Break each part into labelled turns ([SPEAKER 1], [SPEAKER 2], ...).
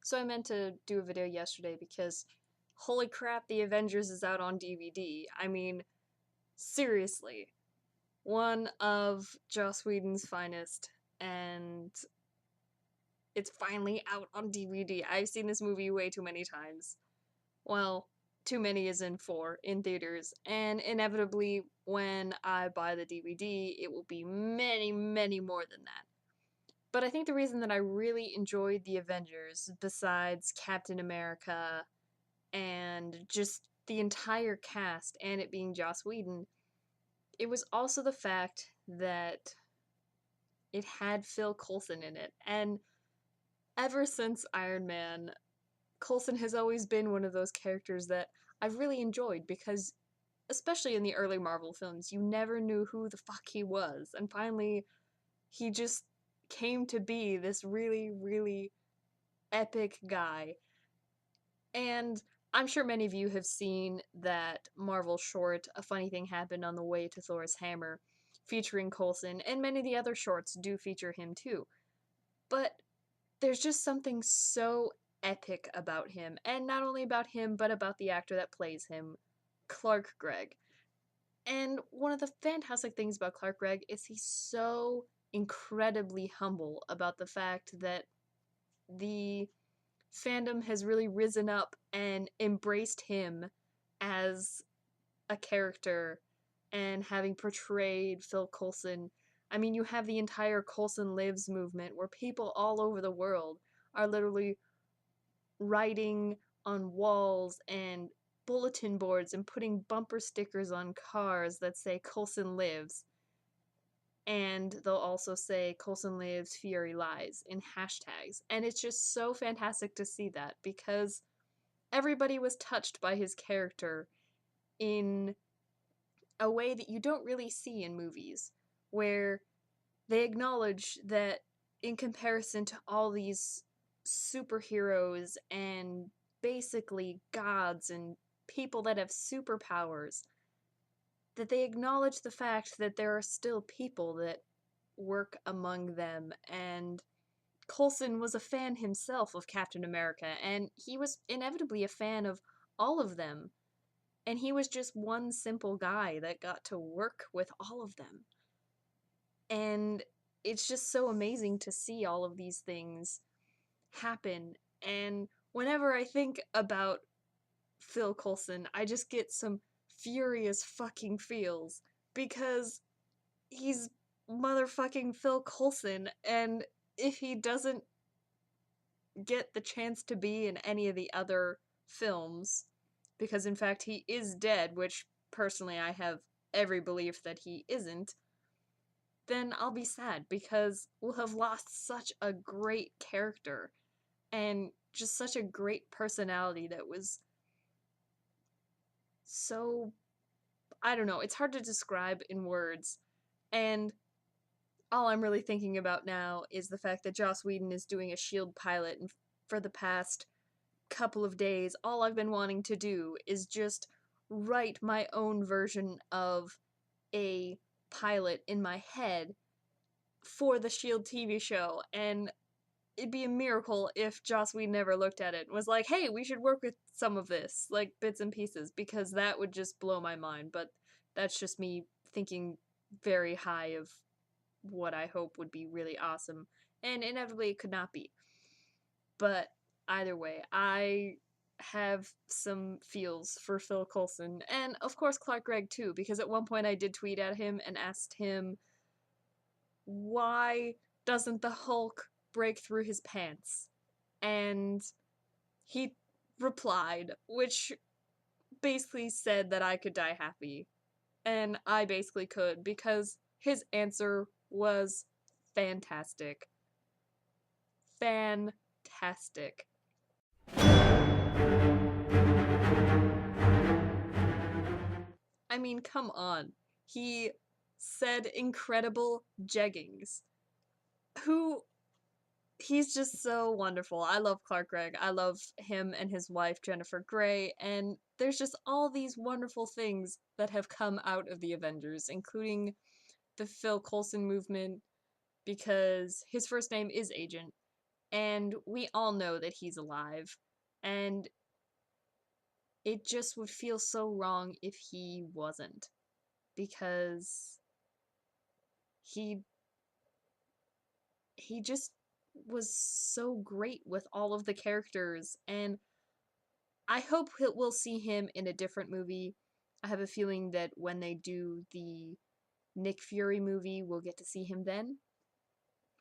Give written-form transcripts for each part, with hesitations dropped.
[SPEAKER 1] So I meant to do a video yesterday because holy crap, The Avengers is out on DVD. I mean, seriously. One of Joss Whedon's finest, and it's finally out on DVD. I've seen this movie way too many times. Well, too many is in four in theaters, and inevitably, when I buy the DVD, it will be many, many more than that. But I think the reason that I really enjoyed The Avengers, besides Captain America and just the entire cast and it being Joss Whedon, it was also the fact that it had Phil Coulson in it. And ever since Iron Man, Coulson has always been one of those characters that I've really enjoyed because, especially in the early Marvel films, you never knew who the fuck he was. And finally, he just came to be this really, really epic guy. And I'm sure many of you have seen that Marvel short, A Funny Thing Happened on the Way to Thor's Hammer, featuring Coulson, and many of the other shorts do feature him too. But there's just something so epic about him, and not only about him, but about the actor that plays him, Clark Gregg. And one of the fantastic things about Clark Gregg is he's so incredibly humble about the fact that the fandom has really risen up and embraced him as a character and having portrayed Phil Coulson. I mean, you have the entire Coulson Lives movement where people all over the world are literally writing on walls and bulletin boards and putting bumper stickers on cars that say Coulson Lives. And they'll also say Coulson Lives, Fury Lies in hashtags. And it's just so fantastic to see that because everybody was touched by his character in a way that you don't really see in movies, where they acknowledge that in comparison to all these superheroes and basically gods and people that have superpowers, that they acknowledge the fact that there are still people that work among them. And Coulson was a fan himself of Captain America, and he was inevitably a fan of all of them. And he was just one simple guy that got to work with all of them. And it's just so amazing to see all of these things happen. And whenever I think about Phil Coulson, I just get some furious fucking feels because he's motherfucking Phil Coulson, and if he doesn't get the chance to be in any of the other films, because in fact he is dead, which personally I have every belief that he isn't, then I'll be sad because we'll have lost such a great character and just such a great personality that was so, I don't know, it's hard to describe in words. And all I'm really thinking about now is the fact that Joss Whedon is doing a S.H.I.E.L.D. pilot, and for the past couple of days, all I've been wanting to do is just write my own version of a pilot in my head for the S.H.I.E.L.D. TV show, and it'd be a miracle if Joss Whedon never looked at it and was like, hey, we should work with some of this, like bits and pieces, because that would just blow my mind. But that's just me thinking very high of what I hope would be really awesome. And inevitably it could not be. But either way, I have some feels for Phil Coulson, and of course Clark Gregg too, because at one point I did tweet at him and asked him, why doesn't the Hulk break through his pants? And he replied, which basically said that I could die happy. And I basically could, because his answer was fantastic. Fantastic. I mean, come on. He said incredible jeggings. Who He's just so wonderful. I love Clark Gregg. I love him and his wife, Jennifer Grey, and there's just all these wonderful things that have come out of the Avengers, including the Phil Coulson movement, because his first name is Agent, and we all know that he's alive, and it just would feel so wrong if he wasn't, because he he just was so great with all of the characters, and I hope we'll see him in a different movie. I have a feeling that when they do the Nick Fury movie, we'll get to see him then.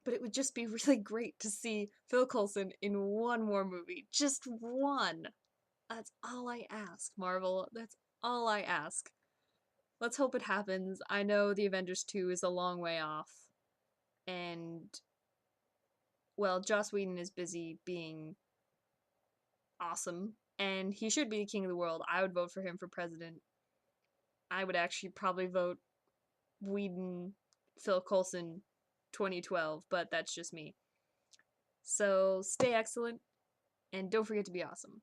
[SPEAKER 1] But it would just be really great to see Phil Coulson in one more movie. Just one. That's all I ask, Marvel. That's all I ask. Let's hope it happens. I know the Avengers 2 is a long way off. And, well, Joss Whedon is busy being awesome. And he should be the king of the world. I would vote for him for president. I would actually probably vote Whedon, Phil Coulson 2012, but that's just me. So stay excellent and don't forget to be awesome.